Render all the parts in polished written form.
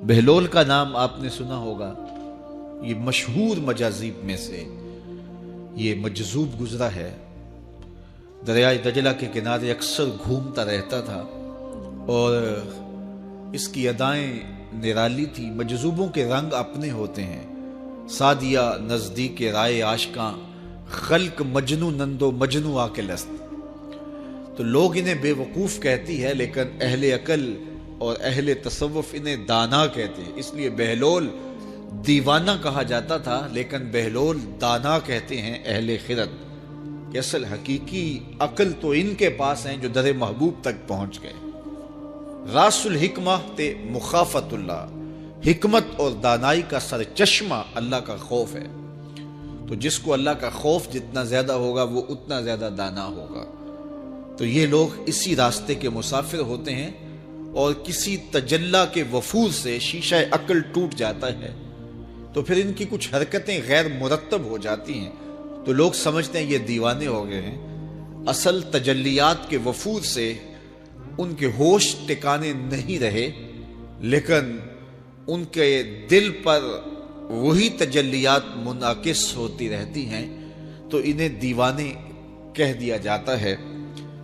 بہلول کا نام آپ نے سنا ہوگا، یہ مشہور مجاذیب میں سے یہ مجذوب گزرا ہے۔ دریائے دجلہ کے کنارے اکثر گھومتا رہتا تھا اور اس کی ادائیں نرالی تھی۔ مجذوبوں کے رنگ اپنے ہوتے ہیں، سادیہ نزدیک رائے عاشقاں، خلق مجنو نندو مجنو آ کے لست۔ تو لوگ انہیں بے وقوف کہتی ہے، لیکن اہل عقل اور اہل تصوف انہیں دانا کہتے ہیں۔ اس لیے بہلول دیوانہ کہا جاتا تھا، لیکن بہلول دانا کہتے ہیں اہل خرد، کہ اصل حقیقی عقل تو ان کے پاس ہیں جو در محبوب تک پہنچ گئے۔ راس الحکمہ تے مخافت اللہ، حکمت اور دانائی کا سرچشمہ اللہ کا خوف ہے۔ تو جس کو اللہ کا خوف جتنا زیادہ ہوگا وہ اتنا زیادہ دانا ہوگا۔ تو یہ لوگ اسی راستے کے مسافر ہوتے ہیں، اور کسی تجلی کے وفور سے شیشہ عقل ٹوٹ جاتا ہے تو پھر ان کی کچھ حرکتیں غیر مرتب ہو جاتی ہیں، تو لوگ سمجھتے ہیں یہ دیوانے ہو گئے ہیں۔ اصل تجلیات کے وفور سے ان کے ہوش ٹکانے نہیں رہے، لیکن ان کے دل پر وہی تجلیات منعکس ہوتی رہتی ہیں، تو انہیں دیوانے کہہ دیا جاتا ہے،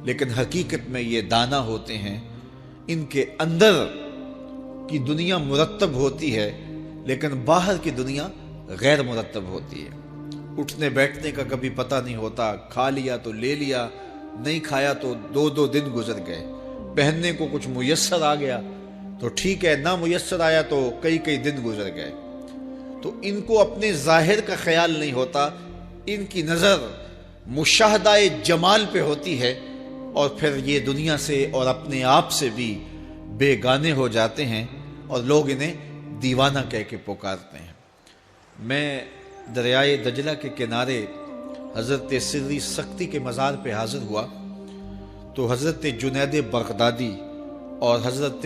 لیکن حقیقت میں یہ دانا ہوتے ہیں۔ ان کے اندر کی دنیا مرتب ہوتی ہے، لیکن باہر کی دنیا غیر مرتب ہوتی ہے۔ اٹھنے بیٹھنے کا کبھی پتہ نہیں ہوتا، کھا لیا تو لے لیا، نہیں کھایا تو دو دن گزر گئے۔ پہننے کو کچھ میسر آ گیا تو ٹھیک ہے، نہ میسر آیا تو کئی دن گزر گئے۔ تو ان کو اپنے ظاہر کا خیال نہیں ہوتا، ان کی نظر مشاہدہ جمال پہ ہوتی ہے، اور پھر یہ دنیا سے اور اپنے آپ سے بھی بے گانے ہو جاتے ہیں، اور لوگ انہیں دیوانہ کہہ کے پکارتے ہیں۔ میں دریائے دجلہ کے کنارے حضرت سری سختی کے مزار پہ حاضر ہوا تو حضرت جنید بغدادی اور حضرت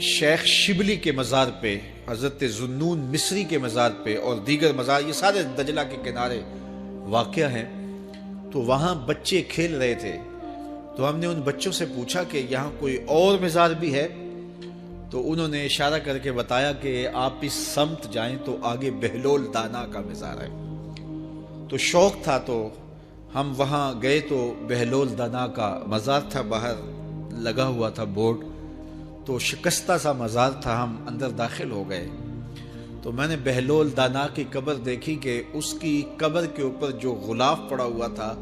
شیخ شبلی کے مزار پہ، حضرت ذوالنون مصری کے مزار پہ اور دیگر مزار، یہ سارے دجلہ کے کنارے واقع ہیں۔ تو وہاں بچے کھیل رہے تھے، تو ہم نے ان بچوں سے پوچھا کہ یہاں کوئی اور مزار بھی ہے، تو انہوں نے اشارہ کر کے بتایا کہ آپ اس سمت جائیں تو آگے بہلول دانا کا مزار ہے۔ تو شوق تھا تو ہم وہاں گئے، تو بہلول دانا کا مزار تھا، باہر لگا ہوا تھا بورڈ، تو شکستہ سا مزار تھا، ہم اندر داخل ہو گئے۔ تو میں نے بہلول دانا کی قبر دیکھی کہ اس کی قبر کے اوپر جو غلاف پڑا ہوا تھا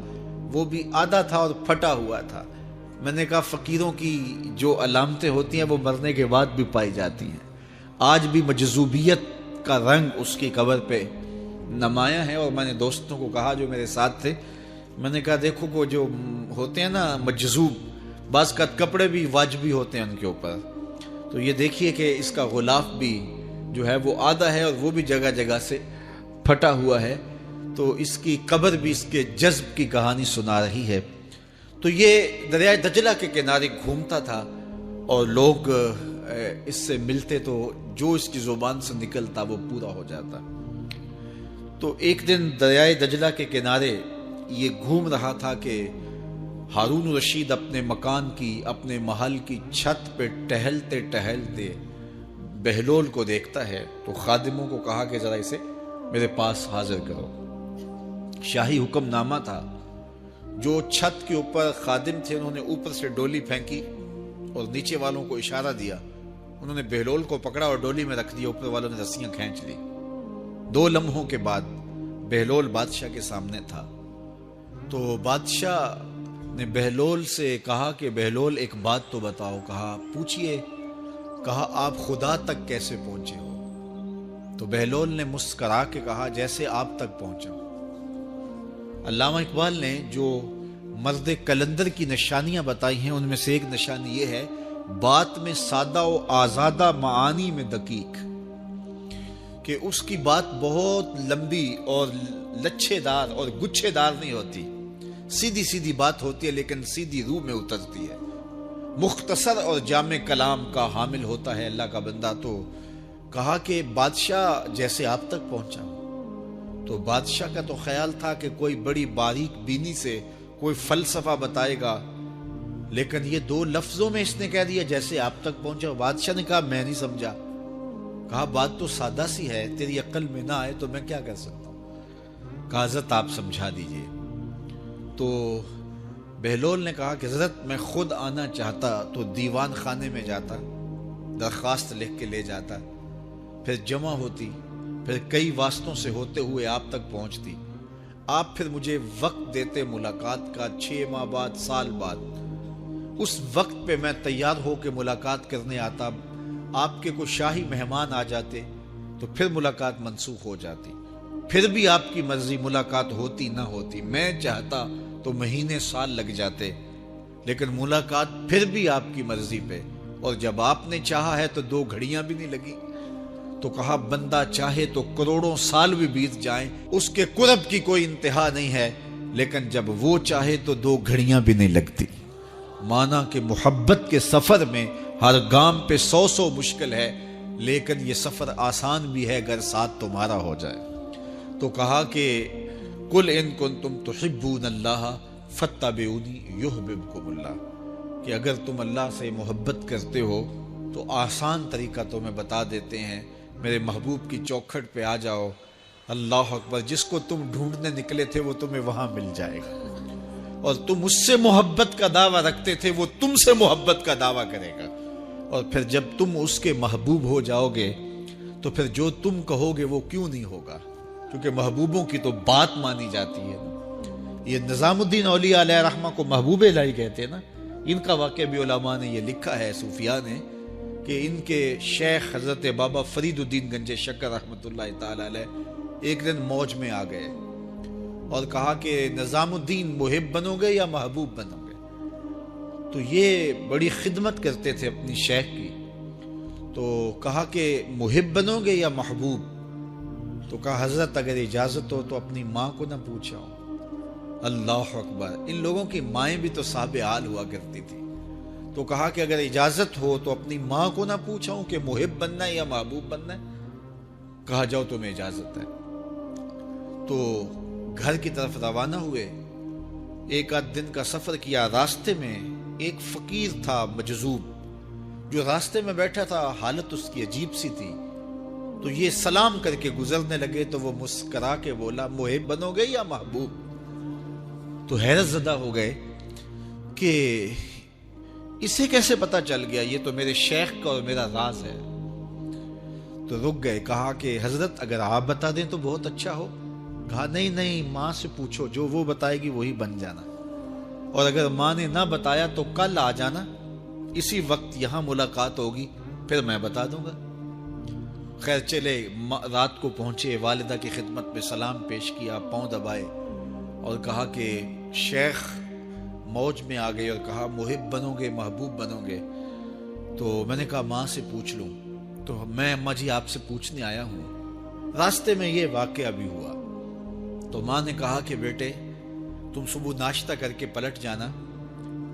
وہ بھی آدھا تھا اور پھٹا ہوا تھا۔ میں نے کہا فقیروں کی جو علامتیں ہوتی ہیں وہ مرنے کے بعد بھی پائی جاتی ہیں، آج بھی مجذوبیت کا رنگ اس کی قبر پہ نمایاں ہے۔ اور میں نے دوستوں کو کہا جو میرے ساتھ تھے، میں نے کہا دیکھو کو جو ہوتے ہیں نا مجذوب، بعض کا کپڑے بھی واجبی ہوتے ہیں ان کے اوپر، تو یہ دیکھیے کہ اس کا غلاف بھی جو ہے وہ آدھا ہے اور وہ بھی جگہ جگہ سے پھٹا ہوا ہے، تو اس کی قبر بھی اس کے جذب کی کہانی سنا رہی ہے۔ تو یہ دریائے دجلہ کے کنارے گھومتا تھا اور لوگ اس سے ملتے تو جو اس کی زبان سے نکلتا وہ پورا ہو جاتا۔ تو ایک دن دریائے دجلہ کے کنارے یہ گھوم رہا تھا کہ ہارون رشید اپنے مکان کی، اپنے محل کی چھت پہ ٹہلتے ٹہلتے بہلول کو دیکھتا ہے، تو خادموں کو کہا کہ ذرا اسے میرے پاس حاضر کرو۔ شاہی حکم نامہ تھا، جو چھت کے اوپر خادم تھے انہوں نے اوپر سے ڈولی پھینکی اور نیچے والوں کو اشارہ دیا، انہوں نے بہلول کو پکڑا اور ڈولی میں رکھ دیا، اوپر والوں نے رسیاں کھینچ لی۔ 2 لمحوں کے بعد بہلول بادشاہ کے سامنے تھا، تو بادشاہ نے بہلول سے کہا کہ بہلول ایک بات تو بتاؤ، کہا پوچھئے، کہا آپ خدا تک کیسے پہنچے ہو؟ تو بہلول نے مسکرا کے کہا جیسے آپ تک پہنچا۔ علامہ اقبال نے جو مرد کلندر کی نشانیاں بتائی ہیں ان میں سے ایک نشانی یہ ہے، بات میں سادہ و آزادہ معانی میں دقیق، کہ اس کی بات بہت لمبی اور لچھے دار اور گچھے دار نہیں ہوتی، سیدھی سیدھی بات ہوتی ہے لیکن سیدھی روح میں اترتی ہے۔ مختصر اور جامع کلام کا حامل ہوتا ہے اللہ کا بندہ۔ تو کہا کہ بادشاہ جیسے آپ تک پہنچا، تو بادشاہ کا تو خیال تھا کہ کوئی بڑی باریک بینی سے کوئی فلسفہ بتائے گا لیکن یہ 2 لفظوں میں اس نے کہہ دیا جیسے آپ تک پہنچا. بادشاہ نے کہا میں نہیں سمجھا. کہا بات تو سادہ سی ہے, تیری عقل میں نہ آئے تو میں کیا کر سکتا ہوں. کہا حضرت آپ سمجھا دیجئے. تو بہلول نے کہا کہ حضرت میں خود آنا چاہتا تو دیوان خانے میں جاتا, درخواست لکھ کے لے جاتا, پھر جمع ہوتی, پھر کئی واسطوں سے ہوتے ہوئے آپ تک پہنچتی. آپ پھر مجھے وقت دیتے ملاقات کا, 6 ماہ بعد, سال بعد. اس وقت پہ میں تیار ہو کے ملاقات کرنے آتا. آپ کے کوئی شاہی مہمان آ جاتے تو پھر ملاقات منسوخ ہو جاتی. پھر بھی آپ کی مرضی, ملاقات ہوتی نہ ہوتی. میں چاہتا تو مہینے سال لگ جاتے, لیکن ملاقات پھر بھی آپ کی مرضی پہ. اور جب آپ نے چاہا ہے تو 2 گھڑیاں بھی نہیں لگی. تو کہا بندہ چاہے تو کروڑوں سال بھی بیت جائیں, اس کے قرب کی کوئی انتہا نہیں ہے, لیکن جب وہ چاہے تو 2 گھڑیاں بھی نہیں لگتی. مانا کہ محبت کے سفر میں ہر گام پہ 100 مشکل ہے, لیکن یہ سفر آسان بھی ہے اگر ساتھ تمہارا ہو جائے. تو کہا کہ قل ان کنتم تحبون اللہ فاتبعونی یحببکم اللہ, کہ اگر تم اللہ سے محبت کرتے ہو تو آسان طریقہ تمہیں بتا دیتے ہیں, میرے محبوب کی چوکھٹ پہ آ جاؤ. اللہ اکبر, جس کو تم ڈھونڈنے نکلے تھے وہ تمہیں وہاں مل جائے گا. اور تم اس سے محبت کا دعویٰ رکھتے تھے, وہ تم سے محبت کا دعویٰ کرے گا. اور پھر جب تم اس کے محبوب ہو جاؤ گے تو پھر جو تم کہو گے وہ کیوں نہیں ہوگا, کیونکہ محبوبوں کی تو بات مانی جاتی ہے. یہ نظام الدین اولیاء علیہ رحمہ کو محبوب الہی کہتے ہیں نا. ان کا واقعہ بھی علماء نے یہ لکھا ہے, صوفیاء نے, کہ ان کے شیخ حضرت بابا فرید الدین گنج شکر رحمۃ اللہ تعالی علیہ ایک دن موج میں آ گئے اور کہا کہ نظام الدین محب بنو گے یا محبوب بنو گے. تو یہ بڑی خدمت کرتے تھے اپنی شیخ کی. تو کہا کہ محب بنو گے یا محبوب. تو کہا حضرت اگر اجازت ہو تو اپنی ماں کو نہ پوچھاؤں. اللہ اکبر, ان لوگوں کی مائیں بھی تو صاحب حال ہوا کرتی تھی. تو کہا کہ اگر اجازت ہو تو اپنی ماں کو نہ پوچھاؤں کہ محب بننا ہے یا محبوب بننا ہے. کہا جاؤ تمہیں اجازت ہے. تو گھر کی طرف روانہ ہوئے. 1 دن کا سفر کیا. راستے میں ایک فقیر تھا مجذوب, جو راستے میں بیٹھا تھا. حالت اس کی عجیب سی تھی. تو یہ سلام کر کے گزرنے لگے تو وہ مسکرا کے بولا محب بنو گے یا محبوب. تو حیرت زدہ ہو گئے کہ اسے کیسے پتا چل گیا, یہ تو میرے شیخ کا اور میرا راز ہے. تو رک گئے. کہا کہ حضرت اگر آپ بتا دیں تو بہت اچھا ہو. کہا نہیں, ماں سے پوچھو, جو وہ بتائے گی وہی بن جانا. اور اگر ماں نے نہ بتایا تو کل آ جانا, اسی وقت یہاں ملاقات ہوگی, پھر میں بتا دوں گا. خیر چلے, رات کو پہنچے. والدہ کی خدمت میں سلام پیش کیا, پاؤں دبائے اور کہا کہ شیخ موج میں آ گئے اور کہا محب بنو گے محبوب بنو گے. تو میں نے کہا ماں سے پوچھ لوں. تو میں اماں جی آپ سے پوچھنے آیا ہوں, راستے میں یہ واقعہ بھی ہوا. تو ماں نے کہا کہ بیٹے تم صبح ناشتہ کر کے پلٹ جانا,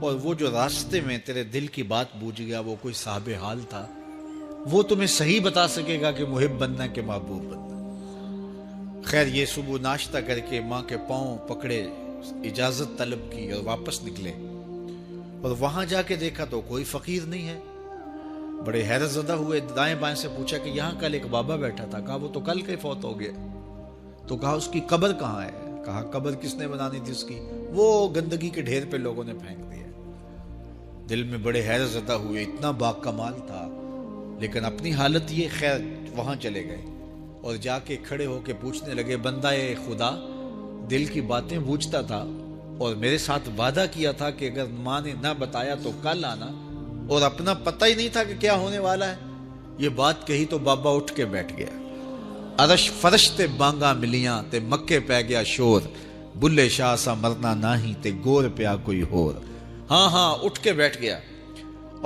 اور وہ جو راستے میں تیرے دل کی بات بوجھ گیا وہ کوئی صاحب حال تھا, وہ تمہیں صحیح بتا سکے گا کہ محب بننا کہ محبوب بننا. خیر یہ صبح ناشتہ کر کے ماں کے پاؤں پکڑے, اجازت طلب کی اور واپس نکلے. اور وہاں جا کے دیکھا تو کوئی فقیر نہیں ہے. بڑے حیرت زدہ ہوئے. دائیں بائیں سے پوچھا کہ یہاں کل ایک بابا بیٹھا تھا. کہا وہ تو کل کے فوت ہو گیا. تو کہا اس کی قبر کہاں ہے. کہا قبر کس نے بنانی تھی اس کی, وہ گندگی کے ڈھیر پہ لوگوں نے پھینک دیا. دل میں بڑے حیرت زدہ ہوئے, اتنا با کمال تھا. لیکن اپنی حالت یہ, خیر وہاں چلے گئے اور جا کے کھڑے ہو کے پوچھنے لگے بندہ خدا دل کی باتیں بوجھتا تھا اور میرے ساتھ وعدہ کیا تھا کہ اگر ماں نے نہ بتایا تو کل آنا, اور اپنا پتہ ہی نہیں تھا کہ کیا ہونے والا ہے. یہ بات کہی تو بابا اٹھ کے بیٹھ گیا. عرش فرش تے بانگا ملیاں تے مکے پہ گیا شور, بلے شاہ سا مرنا ناہی تے گور پیا کوئی ہور. ہاں اٹھ کے بیٹھ گیا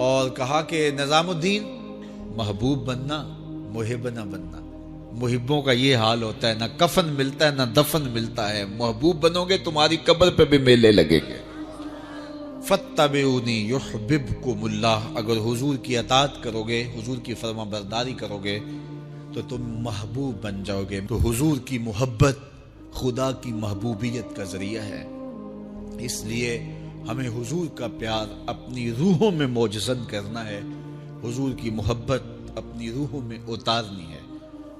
اور کہا کہ نظام الدین محبوب بننا محب نہ بننا. محبوں کا یہ حال ہوتا ہے, نہ کفن ملتا ہے نہ دفن ملتا ہے. محبوب بنو گے تمہاری قبر پہ بھی میلے لگیں گے. فاتبعونی یحببکم اللہ, اگر حضور کی اطاعت کرو گے, حضور کی فرما برداری کرو گے تو تم محبوب بن جاؤ گے. تو حضور کی محبت خدا کی محبوبیت کا ذریعہ ہے. اس لیے ہمیں حضور کا پیار اپنی روحوں میں موجزن کرنا ہے، حضور کی محبت اپنی روحوں میں اتارنی ہے،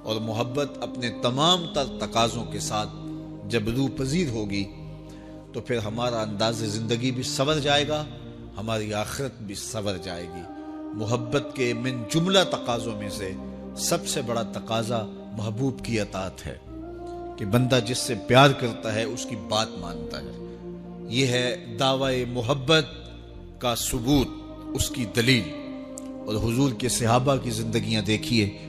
اور محبت اپنے تمام تر تقاضوں کے ساتھ جب روح پذیر ہوگی تو پھر ہمارا انداز زندگی بھی سنور جائے گا، ہماری آخرت بھی سنور جائے گی۔ محبت کے من جملہ تقاضوں میں سے سب سے بڑا تقاضا محبوب کی اطاعت ہے، کہ بندہ جس سے پیار کرتا ہے اس کی بات مانتا ہے۔ یہ ہے دعوی محبت کا ثبوت، اس کی دلیل۔ اور حضور کے صحابہ کی زندگیاں دیکھیے،